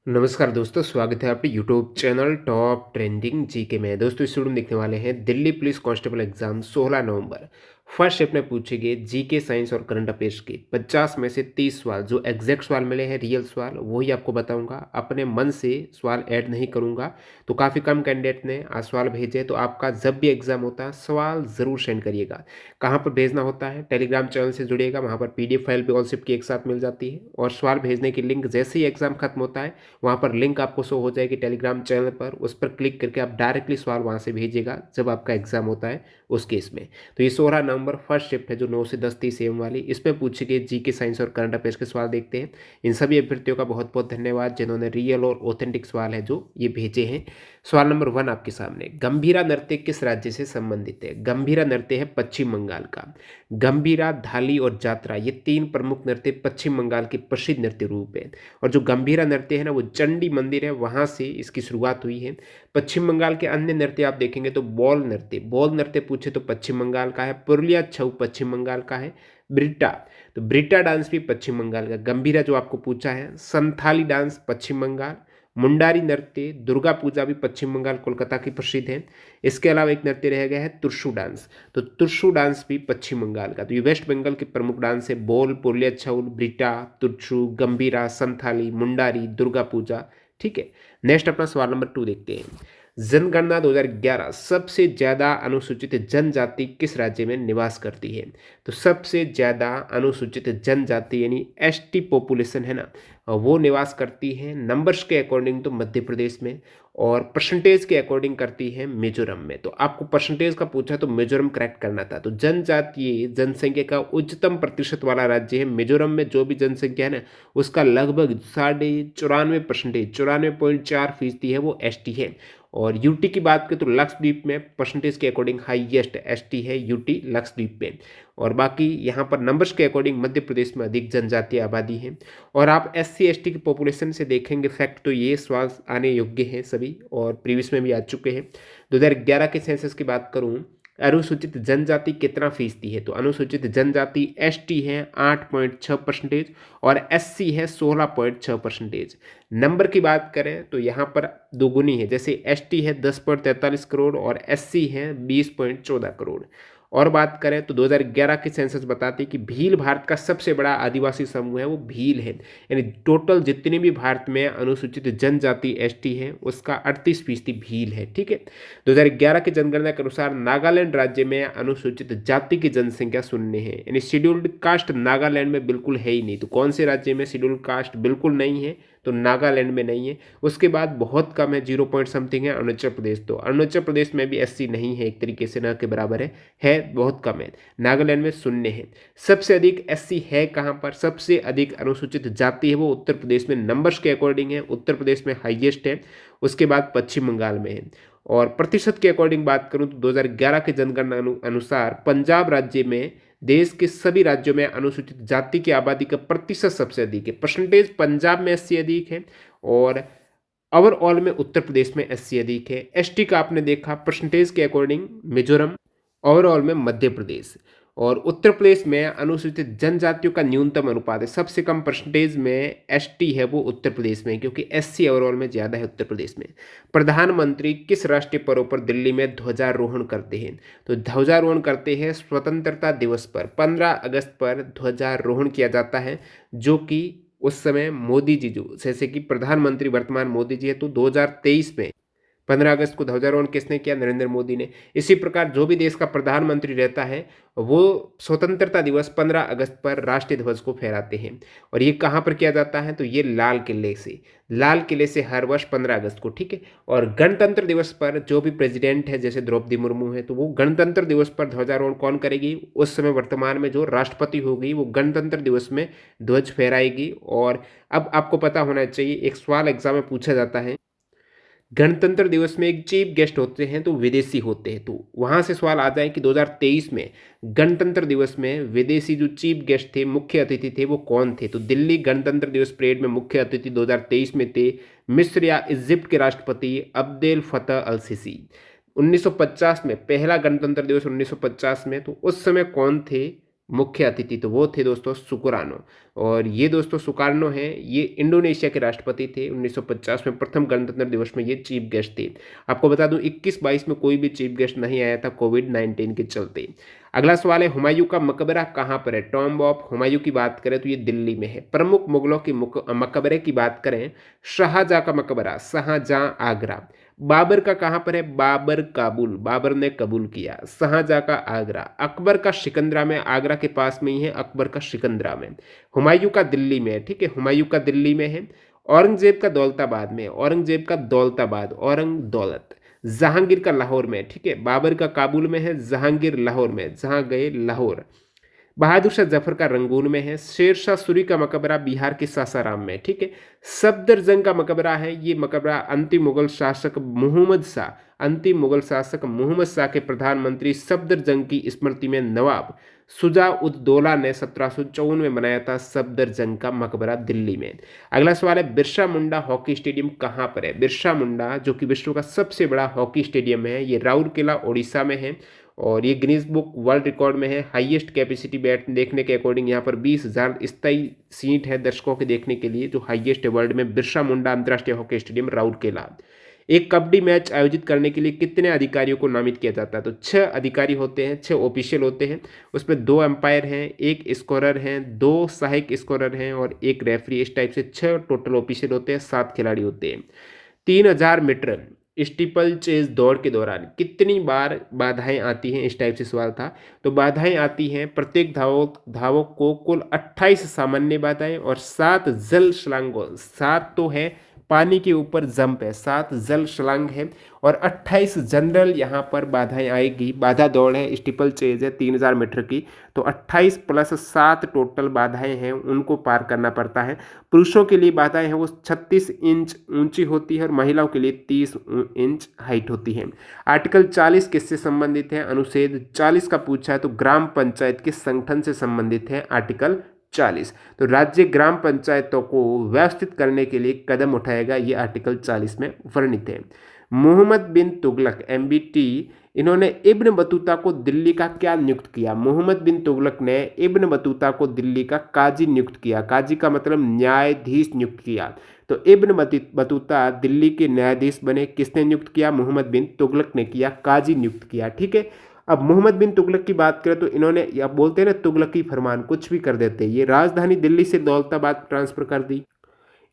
नमस्कार दोस्तों, स्वागत है आपके YouTube channel top trending GK में। दोस्तों इस वीडियो में देखने वाले हैं दिल्ली पुलिस कांस्टेबल एग्जाम 16 नवंबर। फर्स्ट शिफ्ट में पूछे गए जीके साइंस और करंट अफेयर्स के 50 में से 30 सवाल जो एग्जैक्ट सवाल मिले हैं, रियल सवाल वही आपको बताऊंगा। अपने मन से सवाल ऐड नहीं करूंगा। तो काफ़ी कम कैंडिडेट ने आज सवाल भेजे, तो आपका जब भी एग्जाम होता है सवाल ज़रूर सेंड करिएगा। कहाँ पर भेजना होता है, टेलीग्राम चैनल से जुड़िएगा, वहाँ पर PDF फाइल भी ऑल शिफ्ट की एक साथ मिल जाती है। और सवाल भेजने की लिंक जैसे ही एग्जाम खत्म होता है वहाँ पर लिंक आपको शो हो जाएगी टेलीग्राम चैनल पर, उस पर क्लिक करके आप डायरेक्टली सवाल वहाँ से भेजिएगा जब आपका एग्जाम होता है उस केस में। तो ये 16 नवंबर फर्स्ट शिफ्ट है जो 9 से 10 30 AM वाली, इसमें पूछे गए जीके साइंस और करंट अफेयर्स के सवाल देखते हैं। इन सभी अभ्यर्थियों का बहुत बहुत धन्यवाद जिन्होंने रियल और ऑथेंटिक सवाल है जो ये भेजे हैं। सवाल नंबर 1 आपके सामने, गंभीरा नृत्य किस राज्य से संबंधित है? गंभीरा नृत्य है पश्चिम बंगाल का। गंभीरा, धाली और जात्रा ये 3 प्रमुख नृत्य पश्चिम बंगाल के प्रसिद्ध नृत्य रूप है। और जो गंभीरा नृत्य है ना, वो चंडी मंदिर है, वहाँ से इसकी शुरुआत हुई है। पश्चिम बंगाल के अन्य नृत्य आप देखेंगे तो बॉल नृत्य पूछे तो पश्चिम बंगाल का है। पुरुलिया छऊ पश्चिम बंगाल का है। ब्रिटा, तो ब्रिटा डांस भी पश्चिम बंगाल का। गंभीरा जो आपको पूछा है, संथाली डांस पश्चिम बंगाल। मुंडारी नृत्य, दुर्गा पूजा भी पश्चिम बंगाल कोलकाता की प्रसिद्ध है। इसके अलावा एक नृत्य रह गया है तुर्शु डांस, तो तुर्शु डांस भी पश्चिम बंगाल का। तो ये वेस्ट बंगाल के प्रमुख डांस है, बोल, पुरुलिया छऊ, ब्रिटा, तुर्शु, गंभीरा, संथाली, मुंडारी, दुर्गा पूजा। ठीक है। नेक्स्ट अपना सवाल नंबर 2 देखते हैं। जनगणना 2011 सबसे ज्यादा अनुसूचित जनजाति किस राज्य में निवास करती है? तो सबसे ज्यादा अनुसूचित जनजाति यानी ST पॉपुलेशन है ना, वो निवास करती है नंबर्स के अकॉर्डिंग तो मध्य प्रदेश में, और परसेंटेज के अकॉर्डिंग करती है मिजोरम में। तो आपको परसेंटेज का पूछा तो मिजोरम करेक्ट करना था। तो जनजातीय जनसंख्या का उच्चतम प्रतिशत वाला राज्य है मिजोरम में। जो भी जनसंख्या है ना, उसका लगभग 94.5%, 94.4% है वो ST है। और यूटी की बात करें तो लक्षद्वीप में परसेंटेज के अकॉर्डिंग हाईएस्ट ST है यूटी लक्षद्वीप में। और बाकी यहाँ पर नंबर्स के अकॉर्डिंग मध्य प्रदेश में अधिक जनजातीय आबादी है। और आप SC ST की पॉपुलेशन से देखेंगे फैक्ट, तो ये सवाल आने योग्य हैं सभी और प्रीवियस में भी आ चुके हैं। 2011 के सेंसस की बात करूँ, अनुसूचित जनजाति कितना फीसदी है? तो अनुसूचित जनजाति ST है 8.6% और SC है 16.6%। नंबर की बात करें तो यहाँ पर दोगुनी है, जैसे ST है 10.43 करोड़ और SC है 20.14 करोड़। और बात करें तो 2011 की सेंसस बताती है कि भील भारत का सबसे बड़ा आदिवासी समूह है, वो भील है। यानी टोटल जितनी भी भारत में अनुसूचित जनजाति ST है उसका 38% भील है। ठीक है। 2011 की जनगणना के अनुसार नागालैंड राज्य में अनुसूचित जाति की जनसंख्या शून्य है, यानी शेड्यूल्ड कास्ट नागालैंड में बिल्कुल है ही नहीं। तो कौन से राज्य में शेड्यूल्ड कास्ट बिल्कुल नहीं है? तो नागालैंड में नहीं है। उसके बाद बहुत कम है, 0 पॉइंट समथिंग है अरुणाचल प्रदेश। तो अरुणाचल प्रदेश में भी SC नहीं है, एक तरीके से न के बराबर है बहुत कम है। नागालैंड में शून्य है। सबसे अधिक SC है कहाँ पर? सबसे अधिक अनुसूचित जाति है वो उत्तर प्रदेश में, नंबर्स के अकॉर्डिंग है उत्तर प्रदेश में हाईएस्ट है। उसके बाद पश्चिम बंगाल में है। और प्रतिशत के अकॉर्डिंग बात करूं तो 2011 के जनगणना अनुसार पंजाब राज्य में देश के सभी राज्यों में अनुसूचित जाति की आबादी का प्रतिशत सबसे अधिक है। परसेंटेज पंजाब में SC अधिक है और ओवरऑल में उत्तर प्रदेश में SC अधिक है। ST का आपने देखा परसेंटेज के अकॉर्डिंग मिजोरम, ओवरऑल में मध्य प्रदेश। और उत्तर प्रदेश में अनुसूचित जनजातियों का न्यूनतम अनुपात है, सबसे कम परसेंटेज में ST है वो उत्तर प्रदेश में, क्योंकि SC ओवरऑल में ज़्यादा है उत्तर प्रदेश में। प्रधानमंत्री किस राष्ट्रीय पर्व पर दिल्ली में ध्वजारोहण करते हैं? तो ध्वजारोहण करते हैं स्वतंत्रता दिवस पर, 15 अगस्त पर ध्वजारोहण किया जाता है। जो कि उस समय मोदी जी, जो जैसे कि प्रधानमंत्री वर्तमान मोदी जी है, तो 2023 में 15 अगस्त को ध्वजारोहण किसने किया? नरेंद्र मोदी ने। इसी प्रकार जो भी देश का प्रधानमंत्री रहता है वो स्वतंत्रता दिवस 15 अगस्त पर राष्ट्रीय ध्वज को फहराते हैं। और ये कहाँ पर किया जाता है? तो ये लाल किले से हर वर्ष 15 अगस्त को। ठीक है। और गणतंत्र दिवस पर जो भी प्रेसिडेंट है, जैसे द्रौपदी मुर्मू है, तो वो गणतंत्र दिवस पर ध्वजारोहण कौन करेगी? उस समय वर्तमान में जो राष्ट्रपति होगी वो गणतंत्र दिवस में ध्वज फहराएगी। और अब आपको पता होना चाहिए, एक सवाल एग्जाम में पूछा जाता है, गणतंत्र दिवस में एक चीफ गेस्ट होते हैं तो विदेशी होते हैं। तो वहां से सवाल आ जाए कि 2023 में गणतंत्र दिवस में विदेशी जो चीफ गेस्ट थे, मुख्य अतिथि थे, वो कौन थे? तो दिल्ली गणतंत्र दिवस परेड में मुख्य अतिथि 2023 में थे मिस्र या इजिप्ट के राष्ट्रपति अब्देल फतह अल सीसी। 1950 में पहला गणतंत्र दिवस 1950 में, तो उस समय कौन थे? मुख्य अतिथि तो वो थे दोस्तों सुकरानो। और ये दोस्तों सुकार्नो हैं, ये इंडोनेशिया के राष्ट्रपति थे। 1950 में प्रथम गणतंत्र दिवस में ये चीफ गेस्ट थे। आपको बता दूं 21-22 में कोई भी चीफ गेस्ट नहीं आया था कोविड-19 के चलते। अगला सवाल है, हुमायूं का मकबरा कहाँ पर है? टॉम्ब ऑफ हुमायूं की बात करें तो ये दिल्ली में है। प्रमुख मुगलों के मकबरे की बात करें, शाहजहां का मकबरा शाहजहां आगरा। बाबर का कहाँ पर है? बाबर काबुल, बाबर ने कबूल किया। शाहजहां का आगरा। अकबर का सिकंदरा में, आगरा के पास में ही है अकबर का सिकंदरा में। हुमायूं का दिल्ली में है, ठीक है, हुमायूं का दिल्ली में है। औरंगजेब का दौलताबाद में, औरंगजेब का दौलताबाद, औरंग दौलत। जहांगीर का लाहौर में, ठीक है, बाबर का काबुल में है, जहांगीर लाहौर में, जहां गए लाहौर। बहादुर शाह जफर का रंगून में है। शेर शाह सूरी का मकबरा बिहार के सासाराम में, ठीक है। सफदरजंग का मकबरा है, ये मकबरा अंतिम मुगल शासक मोहम्मद शाह, अंतिम मुगल शासक मोहम्मद शाह के प्रधानमंत्री सफदरजंग की स्मृति में नवाब शुजा उद दौला ने 1754 में बनाया था सफदरजंग का मकबरा दिल्ली में। अगला सवाल है, बिरसा मुंडा हॉकी स्टेडियम कहाँ पर है? बिरसा मुंडा जो कि विश्व का सबसे बड़ा हॉकी स्टेडियम है, ये राउरकेला ओडिशा में है। और ये गिनीज बुक वर्ल्ड रिकॉर्ड में है। हाईएस्ट कैपेसिटी बैठ देखने के अकॉर्डिंग यहाँ पर 20,000 स्थायी सीट है दर्शकों के देखने के लिए, जो हाईएस्ट है वर्ल्ड में। बिरसा मुंडा अंतर्राष्ट्रीय हॉकी स्टेडियम राउरकेला। एक कबड्डी मैच आयोजित करने के लिए कितने अधिकारियों को नामित किया जाता है? तो 6 अधिकारी होते हैं, 6 ऑफिशियल होते हैं। उसमें 2 एम्पायर हैं, 1 स्कोरर हैं, 2 सहायक स्कोरर हैं और 1 रेफरी। इस टाइप से 6 टोटल ऑफिशियल होते हैं, 7 खिलाड़ी होते हैं। 3000 मीटर स्टीपल चेज दौड़ के दौरान कितनी बार बाधाएं आती हैं? इस टाइप से सवाल था। तो बाधाएं आती हैं, प्रत्येक धावक को कुल 28 सामान्य बाधाएं और 7 जल छलांगों, 7 तो है पानी के ऊपर जंप है, 7 जल छलांग है और 28 जनरल यहाँ पर बाधाएं आएगी। बाधा दौड़ है, स्टीपल चेज है 3000 मीटर की, तो 28 प्लस 7 टोटल बाधाएं हैं, उनको पार करना पड़ता है। पुरुषों के लिए बाधाएं हैं वो 36 इंच ऊंची होती है और महिलाओं के लिए 30 इंच हाइट होती है। आर्टिकल 40 किससे संबंधित है? अनुच्छेद 40 का पूछा है तो ग्राम पंचायत के संगठन से संबंधित है आर्टिकल 40। तो राज्य ग्राम पंचायतों को व्यवस्थित करने के लिए कदम उठाएगा, ये आर्टिकल 40 में वर्णित है। मोहम्मद बिन तुगलक MBT, इन्होंने इब्न बतूता को दिल्ली का क्या नियुक्त किया? मोहम्मद बिन तुगलक ने इब्न बतूता को दिल्ली का काजी नियुक्त किया। काजी का मतलब न्यायाधीश नियुक्त किया। तो इब्न बतूता दिल्ली के न्यायाधीश बने। किसने नियुक्त किया? मोहम्मद बिन तुगलक ने किया, काजी नियुक्त किया, ठीक है। अब मोहम्मद बिन तुगलक की बात करें तो इन्होंने, अब बोलते हैं ना तुगलकी फरमान, कुछ भी कर देते हैं। ये राजधानी दिल्ली से दौलताबाद ट्रांसफर कर दी।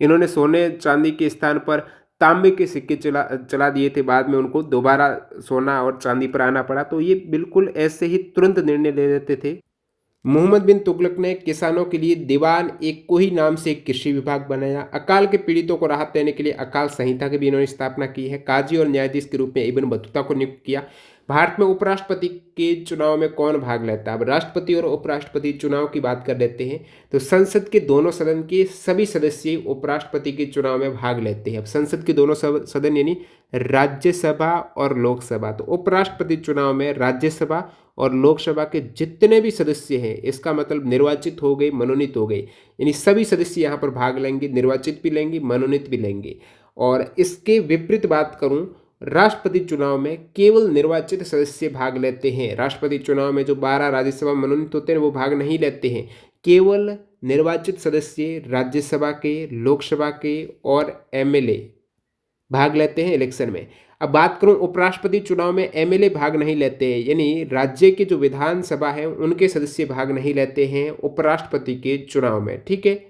इन्होंने सोने चांदी के स्थान पर तांबे के सिक्के चला दिए थे, बाद में उनको दोबारा सोना और चांदी पर आना पड़ा। तो ये बिल्कुल ऐसे ही तुरंत निर्णय ले लेते थे। मोहम्मद बिन तुगलक ने किसानों के लिए दीवान एक कोही नाम से एक कृषि विभाग बनाया। अकाल के पीड़ितों को राहत देने के लिए अकाल संहिता की भी इन्होंने स्थापना की है। काजी और न्यायाधीश के रूप में इब्न बतूता को नियुक्त किया। भारत में उपराष्ट्रपति के चुनाव में कौन भाग लेता है? अब राष्ट्रपति और उपराष्ट्रपति चुनाव की बात कर लेते हैं तो संसद के दोनों सदन के सभी सदस्य उपराष्ट्रपति के चुनाव में भाग लेते हैं। अब संसद के दोनों सदन यानी राज्यसभा और लोकसभा, तो उपराष्ट्रपति चुनाव में राज्यसभा और लोकसभा के जितने भी सदस्य हैं, इसका मतलब निर्वाचित हो गए, मनोनीत हो गए, यानी सभी सदस्य यहाँ पर भाग लेंगे, निर्वाचित भी लेंगे, मनोनीत भी लेंगे। और इसके विपरीत बात करूं, राष्ट्रपति चुनाव में केवल निर्वाचित सदस्य भाग लेते हैं। राष्ट्रपति चुनाव में जो 12 राज्यसभा मनोनीत होते हैं वो भाग नहीं लेते हैं। केवल निर्वाचित सदस्य राज्यसभा के, लोकसभा के और MLA भाग लेते हैं इलेक्शन में। अब बात करूं उपराष्ट्रपति चुनाव में MLA भाग नहीं लेते हैं, यानी राज्य के जो विधानसभा है उनके सदस्य भाग नहीं लेते हैं उपराष्ट्रपति के चुनाव में, ठीक है।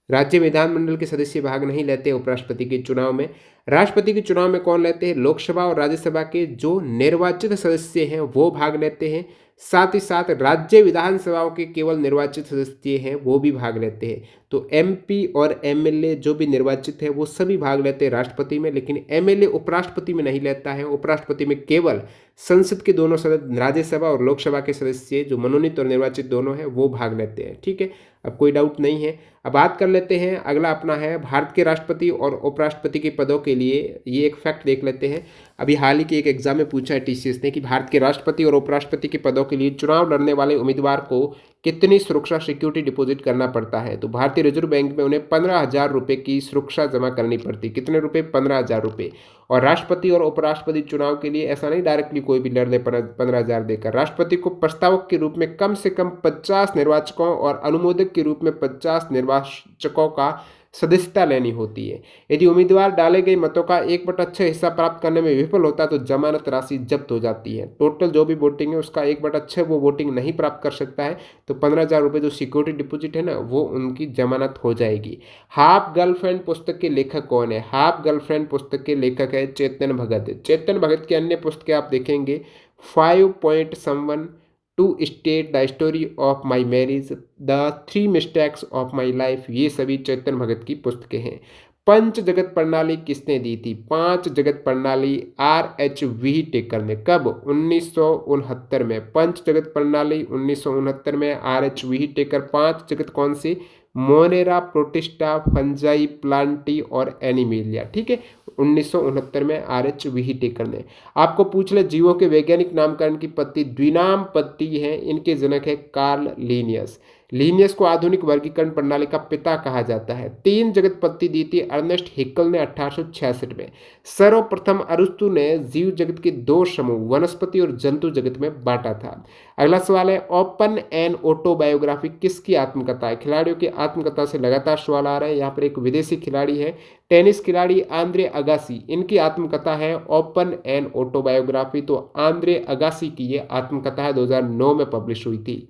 राज्य विधानमंडल के सदस्य भाग नहीं लेते उपराष्ट्रपति के चुनाव में। राष्ट्रपति के चुनाव में कौन लेते हैं? लोकसभा और राज्यसभा के जो निर्वाचित सदस्य हैं वो भाग लेते हैं। साथ ही साथ राज्य विधानसभाओं के केवल निर्वाचित सदस्य हैं वो भी भाग लेते हैं। तो MP और MLA जो भी निर्वाचित है वो सभी भाग लेते हैं राष्ट्रपति में, लेकिन MLA उपराष्ट्रपति में नहीं लेता है। उपराष्ट्रपति में केवल संसद के दोनों सदस्य, राज्यसभा और लोकसभा के सदस्य जो मनोनीत और निर्वाचित दोनों हैं वो भाग लेते हैं, ठीक है। अब कोई डाउट नहीं है। अब बात कर लेते हैं, अगला अपना है भारत के राष्ट्रपति और उपराष्ट्रपति के पदों के लिए। ये एक फैक्ट देख लेते हैं। अभी हाल ही के एक एग्जाम में पूछा है TCS ने कि भारत के राष्ट्रपति और उपराष्ट्रपति के पदों के लिए चुनाव लड़ने वाले उम्मीदवार को कितनी सुरक्षा सिक्योरिटी डिपॉजिट करना पड़ता है? तो भारतीय रिजर्व बैंक में उन्हें 15,000 रुपये की सुरक्षा जमा करनी पड़ती। कितने रुपए? 15,000 रुपये। और राष्ट्रपति और उपराष्ट्रपति चुनाव के लिए ऐसा नहीं डायरेक्टली कोई भी लड़ ले 15,000 देकर। राष्ट्रपति को प्रस्तावक के रूप में कम से कम 50 निर्वाचकों और अनुमोदक के रूप में 50 निर्वाचकों का सदस्यता लेनी होती है। यदि उम्मीदवार डाले गए मतों का 1/6 हिस्सा प्राप्त करने में विफल होता है तो जमानत राशि जब्त हो जाती है। टोटल जो भी वोटिंग है उसका 1/6 वो वोटिंग नहीं प्राप्त कर सकता है, तो 15,000 रुपये जो सिक्योरिटी डिपॉजिट है ना, वो उनकी जमानत हो जाएगी। हाफ गर्लफ्रेंड पुस्तक के लेखक कौन है? हाफ गर्लफ्रेंड पुस्तक के लेखक है चेतन भगत। चेतन भगत की अन्य पुस्तकें आप देखेंगे, 5 point someone, two state the story of my marriage, the 3 mistakes of my life, ये सभी चेतन भगत की पुस्तकें हैं। पंच जगत प्रणाली किसने दी थी? पांच जगत प्रणाली RHV टेकर ने। कब? 1969 में। पंच जगत प्रणाली 1969 में RHV टेकर। पांच जगत कौन सी? मोनेरा, प्रोटिस्टा, फंजाई, प्लांटी और एनिमिलिया। ठीक है, 1969 में RHV टेकर ने। आपको पूछ ले जीवों के वैज्ञानिक नामकरण की पद्धति द्विनाम पद्धति है। इनके जनक है कार्ल लीनियस। लीनियस को आधुनिक वर्गीकरण प्रणाली का पिता कहा जाता है। 3 जगत पद्धति दी थी अर्नेस्ट हेक्कल ने 1866 में। सर्वप्रथम अरस्तु ने जीव जगत के 2 समूह वनस्पति और जंतु जगत में बांटा था। अगला सवाल है, ओपन एंड ऑटोबायोग्राफी किसकी आत्मकथा है? खिलाड़ियों की आत्मकथा से लगातार सवाल आ रहे हैं। यहाँ पर एक विदेशी खिलाड़ी है, टेनिस खिलाड़ी आंद्रे अगासी, इनकी आत्मकथा है ओपन एंड ऑटोबायोग्राफी। तो आंद्रे अगासी की ये आत्मकथा है, 2009 में पब्लिश हुई थी।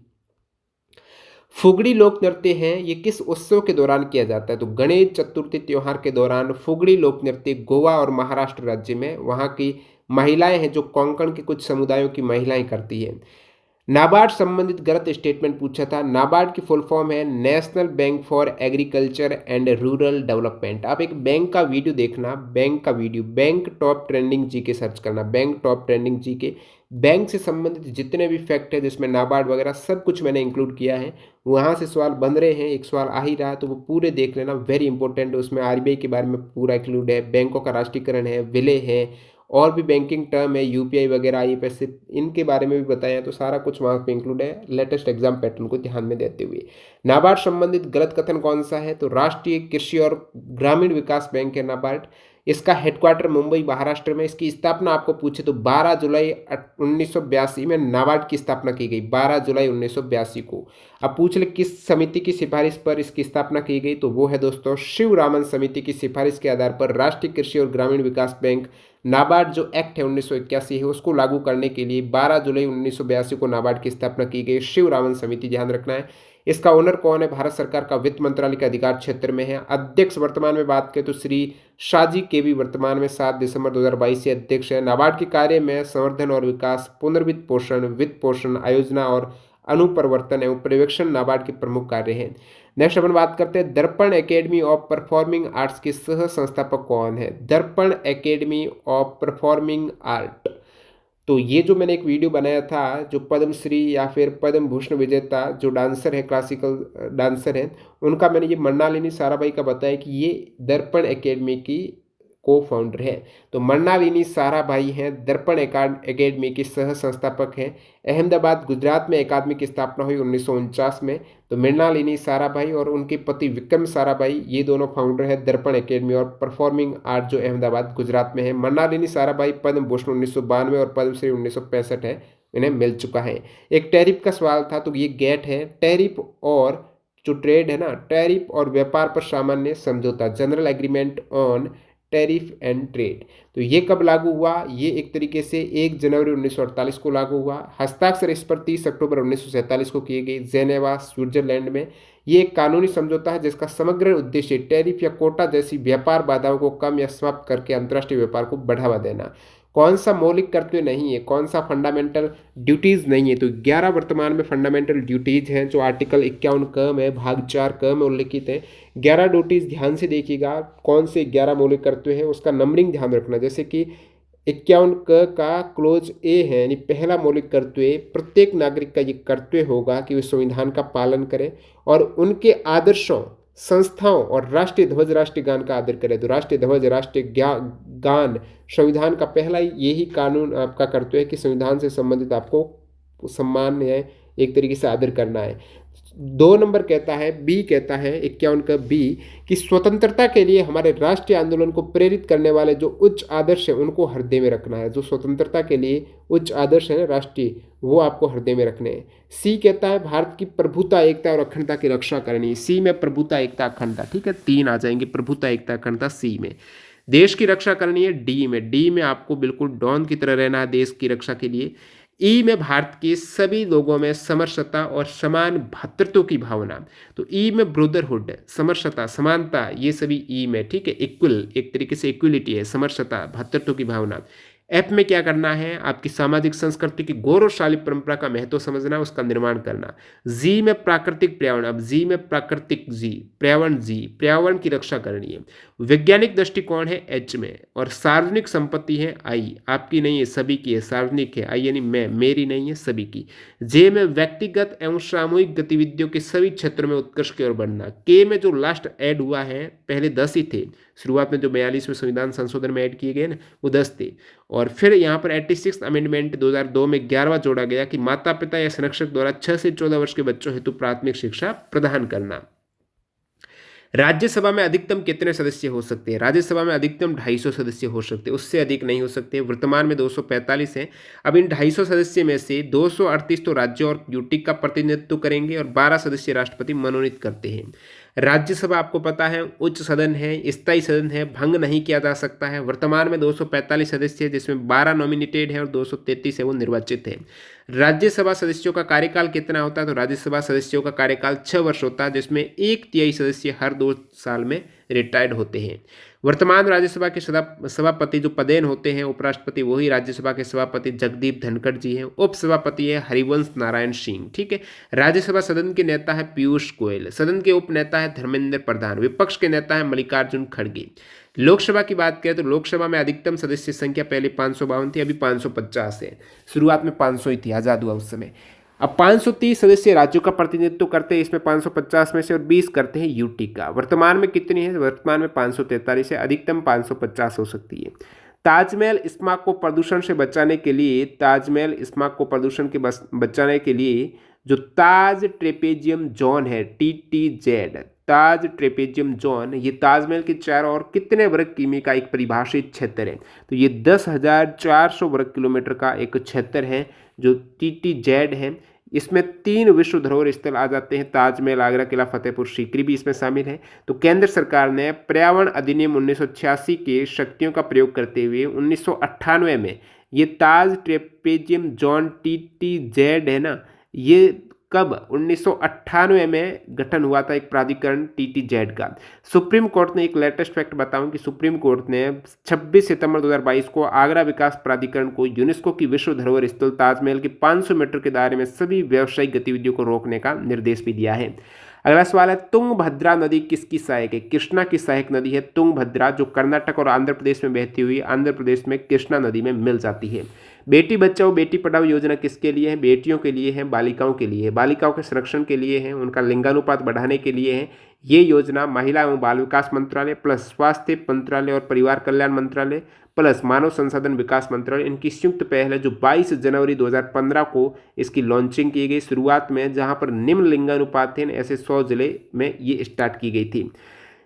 फुगड़ी लोक नृत्य है, ये किस उत्सव के दौरान किया जाता है? तो गणेश चतुर्थी त्योहार के दौरान फुगड़ी लोक नृत्य गोवा और महाराष्ट्र राज्य में वहाँ की महिलाएं हैं, जो कोंकण के कुछ समुदायों की महिलाएं करती हैं। नाबार्ड संबंधित गलत स्टेटमेंट पूछा था। नाबार्ड की फुल फॉर्म है national bank for agriculture and rural development. आप एक बैंक का वीडियो देखना, बैंक का वीडियो, बैंक टॉप ट्रेंडिंग जी के सर्च करना, बैंक टॉप ट्रेंडिंग जी के। बैंक से संबंधित जितने भी फैक्ट है जिसमें नाबार्ड वगैरह सब कुछ मैंने इंक्लूड किया है, वहाँ से सवाल बन रहे हैं। एक सवाल आ ही रहा है तो वो पूरे देख लेना, वेरी इंपॉर्टेंट है। उसमें RBI के बारे में पूरा इंक्लूड है, बैंकों का राष्ट्रीयकरण है, विलय है, और भी बैंकिंग टर्म है, UPI वगैरह, IFSC, इनके बारे में भी बताया है। तो सारा कुछ वहाँ पे इंक्लूड है, लेटेस्ट एग्जाम पैटर्न को ध्यान में देते हुए। नाबार्ड संबंधित गलत कथन कौन सा है? तो राष्ट्रीय कृषि और ग्रामीण विकास बैंक है नाबार्ड। इसका हेडक्वार्टर मुंबई महाराष्ट्र में। इसकी स्थापना आपको पूछे तो 12 जुलाई 1982 में नाबार्ड की स्थापना की गई, 12 जुलाई 1982 को। अब पूछ ले किस समिति की सिफारिश पर इसकी स्थापना की गई? तो वो है दोस्तों शिवरामन समिति की सिफारिश के आधार पर राष्ट्रीय कृषि और ग्रामीण विकास बैंक नाबार्ड जो एक्ट है 1981 है उसको लागू करने के लिए 12 जुलाई 1982 को नाबार्ड की स्थापना की गई। शिवरामन समिति, ध्यान रखना है। इसका ओनर कौन है? भारत सरकार का वित्त मंत्रालय के अधिकार क्षेत्र में है। अध्यक्ष वर्तमान में बात करें तो श्री शाजी केवी वर्तमान में 7 दिसंबर 2022 से अध्यक्ष है। नाबार्ड के कार्य में संवर्धन और विकास, पुनर्वित्त पोषण, वित्त पोषण, आयोजना और अनुप्रवर्तन एवं पर्यवेक्षण नाबार्ड के प्रमुख कार्य हैं। नेक्स्ट अपन बात करते हैं दर्पण एकेडमी ऑफ परफॉर्मिंग आर्ट्स के सह संस्थापक कौन है? दर्पण एकेडमी ऑफ परफॉर्मिंग आर्ट। तो ये जो मैंने एक वीडियो बनाया था, जो पद्मश्री या फिर पद्म भूषण विजेता जो डांसर है, क्लासिकल डांसर है, उनका मैंने ये मृणालिनी साराभाई का बताया कि ये दर्पण एकेडमी की को फाउंडर है। तो मृणालिनी साराभाई हैं, दर्पण एकेडमी के सह संस्थापक हैं। अहमदाबाद गुजरात में अकादमी की स्थापना हुई 1949 में। तो मृणालिनी साराभाई और उनके पति विक्रम साराभाई, ये दोनों फाउंडर है दर्पण एकेडमी और परफॉर्मिंग आर्ट जो अहमदाबाद गुजरात में है। मृणालिनी साराभाई पद्म भूषण 1992 और पद्मश्री 1965 है, इन्हें मिल चुका है। एक टैरिफ का सवाल था, तो ये गेट है। टैरिफ और जो ट्रेड है ना, टैरिफ और व्यापार पर सामान्य समझौता, general agreement on tariff and trade. तो ये कब लागू हुआ? ये एक तरीके से 1 जनवरी 1948 को लागू हुआ। हस्ताक्षर इस पर 30 अक्टूबर 1947 को किए गए जेनेवा स्विट्जरलैंड में। ये एक कानूनी समझौता है जिसका समग्र उद्देश्य टैरिफ या कोटा जैसी व्यापार बाधाओं को कम या समाप्त करके अंतर्राष्ट्रीय व्यापार को बढ़ावा देना। कौन सा मौलिक कर्तव्य नहीं है, कौन सा फंडामेंटल ड्यूटीज़ नहीं है? तो 11 वर्तमान में फंडामेंटल ड्यूटीज़ हैं जो आर्टिकल 51 क में भाग 4 क में उल्लिखित है। 11 ड्यूटीज़ ध्यान से देखिएगा, कौन से 11 मौलिक कर्तव्य है उसका नंबरिंग ध्यान रखना। जैसे कि 51 क का क्लोज ए है, यानी पहला मौलिक कर्तव्य, प्रत्येक नागरिक का ये कर्तव्य होगा कि वे संविधान का पालन करें और उनके आदर्शों, संस्थाओं और राष्ट्रीय ध्वज, राष्ट्रीय गान का आदर करें। तो राष्ट्रीय ध्वज, राष्ट्रीय गान संविधान का पहला यही कानून आपका कर्तव्य है कि संविधान से संबंधित आपको सम्मान है, एक तरीके से आदर करना है। 2 नंबर कहता है, बी कहता है 51 का बी, कि स्वतंत्रता के लिए हमारे राष्ट्रीय आंदोलन को प्रेरित करने वाले जो उच्च आदर्श है उनको हृदय में रखना है। जो स्वतंत्रता के लिए उच्च आदर्श है ना राष्ट्रीय, वो आपको हृदय में रखने हैं। सी कहता है भारत की प्रभुता, एकता और अखंडता की रक्षा करनी है। सी में प्रभुता, एकता, अखंडता, ठीक है, 3 आ जाएंगे, प्रभुता, एकता, अखंडता सी में। देश की रक्षा करनी है डी में। डी में आपको बिल्कुल डॉन की तरह रहना है देश की रक्षा के लिए। ई में भारत के सभी लोगों में समरसता और समान भ्रातृत्व की भावना। तो ई में ब्रदरहुड, समरसता, समानता, ये सभी ई में, ठीक है, इक्वल, एक तरीके से इक्वलिटी है, समरसता, भ्रातृत्व की भावना। एफ में क्या करना है, आपकी सामाजिक संस्कृति की गौरवशाली परंपरा का महत्व समझना, उसका निर्माण करना। जी में प्राकृतिक पर्यावरण, अब जी में प्राकृतिक, जी पर्यावरण, जी पर्यावरण की रक्षा करनी है। वैज्ञानिक दृष्टिकोण है एच में, और सार्वजनिक संपत्ति है आई, आपकी नहीं है सभी की है, सार्वजनिक है आई यानी मैं, मेरी नहीं है सभी की। जे में व्यक्तिगत एवं सामूहिक गतिविधियों के सभी क्षेत्रों में उत्कृष्ट की ओर बढ़ना। के में जो लास्ट ऐड हुआ है, पहले 10 ही थे शुरुआत में, जो 42वें संविधान संशोधन में ऐड किए गए ना, वो 10 थे। और फिर यहाँ पर 86 अमेंडमेंट 2002 में 11वां जोड़ा गया कि माता पिता या संरक्षक द्वारा 6 से 14 वर्ष के बच्चों हेतु प्राथमिक शिक्षा प्रदान करना। राज्यसभा में अधिकतम कितने सदस्य हो सकते हैं? राज्यसभा में अधिकतम 250 सदस्य हो सकते हैं, उससे अधिक नहीं हो सकते। वर्तमान में 245 हैं। अब इन 250 सदस्य में से 238 तो राज्यों और यूटी का प्रतिनिधित्व करेंगे और 12 सदस्य राष्ट्रपति मनोनीत करते हैं। राज्यसभा आपको पता है उच्च सदन है, स्थायी सदन है, भंग नहीं किया जा सकता है। वर्तमान में 245 सदस्य है, जिसमें 12 नॉमिनेटेड है और 233 है वो निर्वाचित है। राज्यसभा सदस्यों का कार्यकाल कितना होता है? तो राज्यसभा सदस्यों का कार्यकाल 6 वर्ष होता है, जिसमें 1/3 सदस्य हर 2 साल में रिटायर्ड होते हैं। वर्तमान राज्यसभा के सभापति जो पदेन होते हैं उपराष्ट्रपति, वही राज्यसभा के सभापति जगदीप धनखड़ जी हैं। उपसभापति है हरिवंश नारायण सिंह, ठीक है। राज्यसभा सदन के नेता है पीयूष गोयल, सदन के उप नेता है धर्मेंद्र प्रधान, विपक्ष के नेता है मल्लिकार्जुन खड़गे। लोकसभा की बात करें तो लोकसभा में अधिकतम सदस्य संख्या पहले 552 थी, अभी 550 है। शुरुआत में 500 ही थी, आज़ाद हुआ उस समय। अब 530 सदस्य राज्यों का प्रतिनिधित्व करते हैं, इसमें 550 में से, और 20 करते हैं यूटी का। वर्तमान में कितनी है? वर्तमान में 543 है, अधिकतम 550 हो सकती है। ताजमहल स्मारक को प्रदूषण से बचाने के लिए, ताजमहल स्मारक को प्रदूषण के बचाने के लिए जो ताज ट्रेपेजियम जोन है, TTZ, ताज ट्रेपेजियम जोन, ये ताजमहल के चारों ओर कितने वर्ग किमी का एक परिभाषित क्षेत्र है? तो ये 10,400 वर्ग किलोमीटर का एक क्षेत्र है जो TTZ है। इसमें 3 विश्व धरोहर स्थल आ जाते हैं, ताजमहल, आगरा किला, फतेहपुर सीकरी भी इसमें शामिल है। तो केंद्र सरकार ने पर्यावरण अधिनियम 1986 के शक्तियों का प्रयोग करते हुए 1998 में ये ताज ट्रेपेजियम जोन TTZ है ना, ये कब? 1998 में गठन हुआ था एक प्राधिकरण TTZ का। सुप्रीम कोर्ट ने, एक लेटेस्ट फैक्ट बताऊं कि सुप्रीम कोर्ट ने 26 सितंबर 2022 को आगरा विकास प्राधिकरण को यूनेस्को की विश्व धरोहर स्थल ताजमहल के 500 मीटर के दायरे में सभी व्यावसायिक गतिविधियों को रोकने का निर्देश भी दिया है। अगला सवाल है, तुंगभद्रा नदी किसकी सहायक है? कृष्णा की सहायक नदी है तुंगभद्रा, जो कर्नाटक और आंध्र प्रदेश में बहती हुई आंध्र प्रदेश में कृष्णा नदी में मिल जाती है। बेटी बचाओ बेटी पढ़ाओ योजना किसके लिए है? बेटियों के लिए है, बालिकाओं के लिए है, बालिकाओं के संरक्षण के लिए है, उनका लिंगानुपात बढ़ाने के लिए है। ये योजना महिला एवं बाल विकास मंत्रालय प्लस स्वास्थ्य मंत्रालय और परिवार कल्याण मंत्रालय प्लस मानव संसाधन विकास मंत्रालय, इनकी संयुक्त पहल है, जो 22 जनवरी 2015 को इसकी लॉन्चिंग की गई। शुरुआत में जहां पर निम्न लिंगानुपात थे, ऐसे 100 जिले में ये स्टार्ट की गई थी।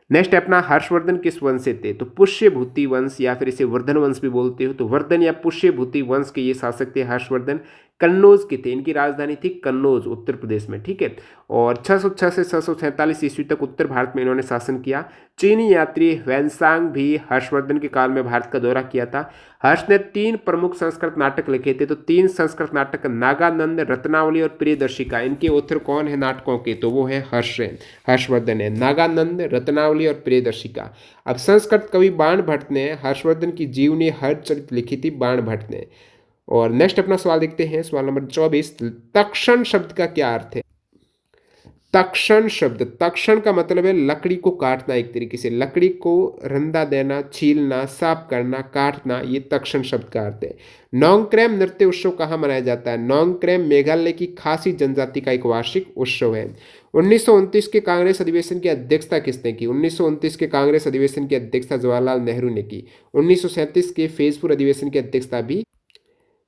नेक्स्ट अपना, हर्षवर्धन किस वंश से थे? तो पुष्यभूति वंश, या फिर इसे वर्धन वंश भी बोलते हो। तो वर्धन या पुष्यभूति वंश के ये शासक थे हर्षवर्धन। कन्नौज के थे, इनकी राजधानी थी कन्नौज, उत्तर प्रदेश में, ठीक है। और 606 से 647 ईस्वी तक उत्तर भारत में इन्होंने शासन किया। चीनी यात्री ह्वेनसांग भी हर्षवर्धन के काल में भारत का दौरा किया था। हर्ष ने 3 प्रमुख संस्कृत नाटक लिखे थे। तो 3 संस्कृत नाटक, नागानंद, रत्नावली और प्रियदर्शिका, इनके ऑथर कौन है नाटकों के? तो वो है हर्षवर्धन है। नागानंद, रत्नावली और प्रियदर्शिका। अब संस्कृत कवि बाण भट्ट ने हर्षवर्धन की जीवनी हरचरित लिखी थी, बाण भट्ट ने। और नेक्स्ट अपना सवाल देखते हैं, सवाल नंबर 24, तक्षण शब्द का क्या अर्थ है? तक्षण शब्द, तक्षण का मतलब है लकड़ी को काटना, एक तरीके से लकड़ी को रंधा देना, छीलना, साफ करना, काटना, ये तक्षण शब्द का अर्थ है। नोंगक्रेम नृत्य उत्सव कहाँ मनाया जाता है? नोंगक्रेम मेघालय की खासी जनजाति का एक वार्षिक उत्सव है। 1929 के कांग्रेस अधिवेशन की अध्यक्षता किसने की? 1929 के कांग्रेस अधिवेशन की अध्यक्षता जवाहरलाल नेहरू ने की। 1937 के फैजपुर अधिवेशन की अध्यक्षता भी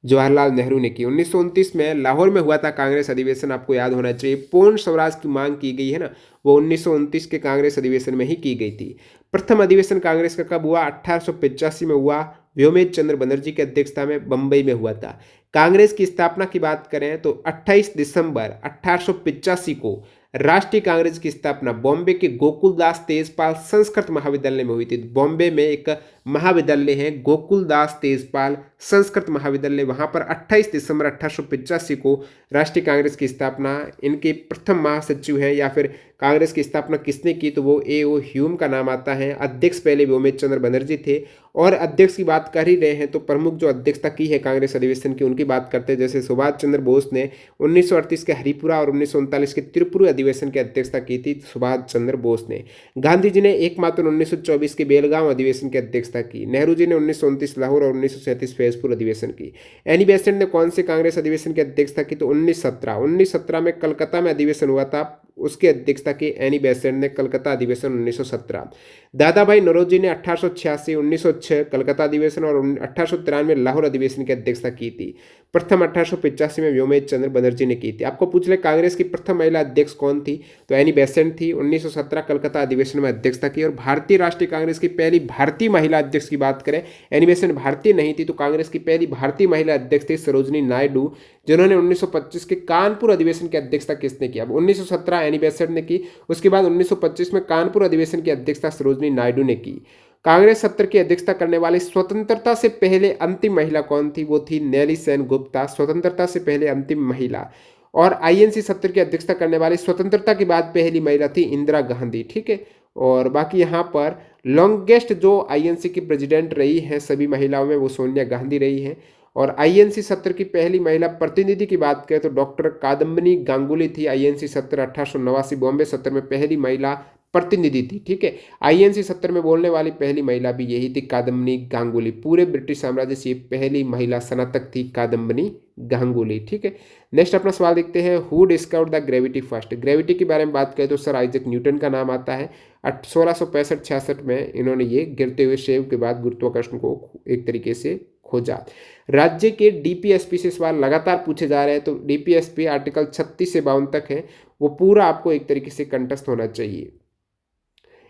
जवाहरलाल नेहरू ने की। 1929 में लाहौर में हुआ था कांग्रेस अधिवेशन, आपको याद होना चाहिए। पूर्ण स्वराज की मांग की गई है ना, वो 1929 के कांग्रेस अधिवेशन में ही की गई थी। प्रथम अधिवेशन कांग्रेस का कब हुआ? 1885 में हुआ, व्योमेश चंद्र बनर्जी की अध्यक्षता में बंबई में हुआ था। कांग्रेस की स्थापना की बात करें तो 28 दिसंबर 1885 को राष्ट्रीय कांग्रेस की स्थापना बॉम्बे के गोकुलदास तेजपाल संस्कृत महाविद्यालय में हुई थी। बॉम्बे में एक महाविद्यालय है गोकुलदास तेजपाल संस्कृत महाविद्यालय, वहां पर 28 दिसंबर 1885 को राष्ट्रीय कांग्रेस की स्थापना, इनके प्रथम महासचिव हैं या फिर कांग्रेस की स्थापना किसने की, तो वो ए.ओ. ह्यूम का नाम आता है। अध्यक्ष पहले व्योमेश चंद्र बनर्जी थे। और अध्यक्ष की बात कर ही रहे हैं तो प्रमुख जो अध्यक्षता की है कांग्रेस अधिवेशन की, उनकी बात करते हैं। जैसे सुभाष चंद्र बोस ने 1938 के हरिपुरा और 1939 के त्रिपुरा अधिवेशन की अध्यक्षता की थी, सुभाष चंद्र बोस ने। गांधी जी ने एकमात्र 1924 के बेलगांव अधिवेशन की अध्यक्षता की। नेहरू जी ने 1929 लाहौर और 1937 फैजपुर अधिवेशन की। एनी बेसेंट ने कौन से कांग्रेस अधिवेशन की अध्यक्षता की, तो 1917 में कलकत्ता में अधिवेशन हुआ था, उसकी अध्यक्षता की एनी बेसेंट ने, कलकत्ता अधिवेशन 1917। दादा भाई नौरोजी ने 1886, 1906 कलकत्ता अधिवेशन और 1893 लाहौर अधिवेशन की अध्यक्षता की थी। प्रथम 1885 में व्योमेश चंद्र बनर्जी ने की थी। आपको पूछ ले कांग्रेस की प्रथम महिला अध्यक्ष कौन थी, तो एनी बेसेंट थी। 1917 कलकत्ता अधिवेशन में अध्यक्षता की। और भारतीय राष्ट्रीय कांग्रेस की पहली भारतीय महिला अध्यक्ष की बात करें, एनी बेसेंट भारतीय नहीं थी, तो कांग्रेस की पहली भारतीय महिला अध्यक्ष थी सरोजनी नायडू, जिन्होंने 1925 के कानपुर अधिवेशन की अध्यक्षता किसने की? अब 1917 एनी बेसेंट ने की, उसके बाद 1925 में कानपुर अधिवेशन की अध्यक्षता सरोजनी नायडू ने की। कांग्रेस सत्र की अध्यक्षता करने वाली स्वतंत्रता से पहले अंतिम महिला कौन थी? वो थी नेली सेन गुप्ता, स्वतंत्रता से पहले अंतिम महिला। और आईएनसी सत्र की अध्यक्षता करने वाली स्वतंत्रता के बाद पहली महिला थी इंदिरा गांधी। ठीक है, और बाकी यहाँ पर लॉन्गेस्ट जो आईएनसी की प्रेसिडेंट रही है सभी महिलाओं में, वो सोनिया गांधी रही है। और आईएनसी सत्र की पहली महिला प्रतिनिधि की बात करें तो डॉक्टर कादम्बिनी गांगुली थी। आईएनसी सत्र 1889 बॉम्बे सत्र में पहली महिला प्रतिनिधि थी। ठीक है, आईएनसी सत्र में बोलने वाली पहली महिला भी यही थी, कादम्बिनी गांगुली। पूरे ब्रिटिश साम्राज्य से पहली महिला स्नातक थी कादम्बिनी गांगुली। ठीक है, नेक्स्ट अपना सवाल देखते हैं, who discovered the gravity first? Gravity के बारे में बात करें तो सर आइजैक न्यूटन का नाम आता है। 1665-66 में इन्होंने ये गिरते हुए सेब के बाद गुरुत्वाकर्षण को एक तरीके से खोजा। राज्य के डीपीएसपी से सवाल लगातार पूछे जा रहे हैं, तो डीपीएसपी आर्टिकल 36 से 52 तक है, वो पूरा आपको एक तरीके से कंठस्थ होना चाहिए।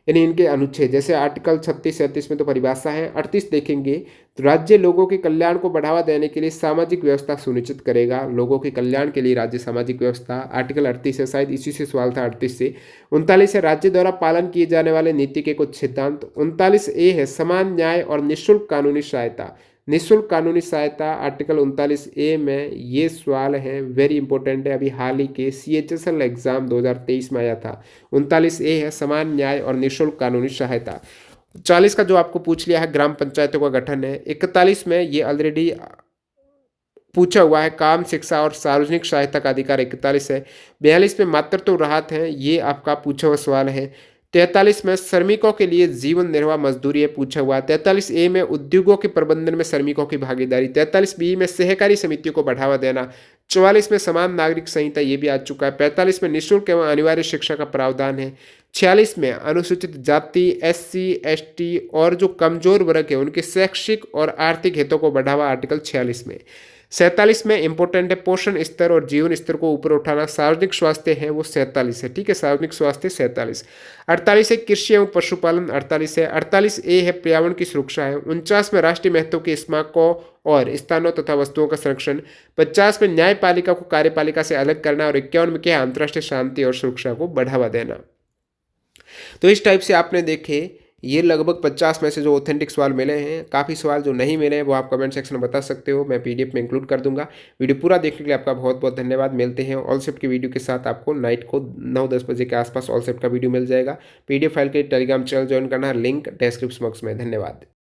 यानी इनके अनुच्छेद, जैसे आर्टिकल 36-37 में तो परिभाषा है। 38 देखेंगे तो राज्य लोगों के कल्याण को बढ़ावा देने के लिए सामाजिक व्यवस्था सुनिश्चित करेगा। लोगों के कल्याण के लिए राज्य सामाजिक व्यवस्था, आर्टिकल 38 है, शायद इसी से सवाल था 38 से। 39 है, राज्य द्वारा पालन किए जाने वाले नीति के कुछ सिद्धांत। 39 ए है, समान न्याय और निःशुल्क कानूनी सहायता। निःशुल्क कानूनी सहायता आर्टिकल 39 ए में ये सवाल है, वेरी इंपॉर्टेंट है, अभी हाल ही के CHSL एग्जाम 2023 में आया था। 39 ए है, समान न्याय और निःशुल्क कानूनी सहायता। 40 का जो आपको पूछ लिया है, ग्राम पंचायतों का गठन है। 41 में ये ऑलरेडी पूछा हुआ है, काम शिक्षा और सार्वजनिक सहायता का अधिकार 41 है। 42 में मातृत्व राहत है, ये आपका पूछा हुआ सवाल है। 43 में श्रमिकों के लिए जीवन निर्वाह मजदूरी है, पूछा हुआ। 43 ए में उद्योगों के प्रबंधन में श्रमिकों की भागीदारी। 43 बी में सहकारी समितियों को बढ़ावा देना। 44 में समान नागरिक संहिता, ये भी आ चुका है। 45 में निःशुल्क एवं अनिवार्य शिक्षा का प्रावधान है। 46 में अनुसूचित जाति, SC ST और जो कमजोर वर्ग है उनके शैक्षिक और आर्थिक हितों को बढ़ावा, आर्टिकल 46 में। 47 में इंपॉर्टेंट है, पोषण स्तर और जीवन स्तर को ऊपर उठाना। सार्वजनिक स्वास्थ्य है वो 47 है। ठीक है, सार्वजनिक स्वास्थ्य 47। 48 है, कृषि एवं पशुपालन 48 है। 48 ए है, पर्यावरण की सुरक्षा है। 49 में राष्ट्रीय महत्व के स्मारकों और स्थानों तथा वस्तुओं का संरक्षण। 50 में न्यायपालिका को कार्यपालिका से अलग करना। और 51 में क्या, अंतर्राष्ट्रीय शांति और सुरक्षा को बढ़ावा देना। तो इस टाइप से आपने देखे ये लगभग 50 में से जो ऑथेंटिक सवाल मिले हैं। काफ़ी सवाल जो नहीं मिले हैं वो आप कमेंट सेक्शन में बता सकते हो, मैं PDF में इंक्लूड कर दूंगा। वीडियो पूरा देखने के लिए आपका बहुत बहुत धन्यवाद। मिलते हैं ऑल शिफ्ट की वीडियो के साथ। आपको नाइट को 9-10 बजे के आसपास ऑल शिफ्ट का वीडियो मिल जाएगा। PDF फाइल के टेलीग्राम चैनल ज्वाइन करना है, लिंक डिस्क्रिप्शन बॉक्स में। धन्यवाद।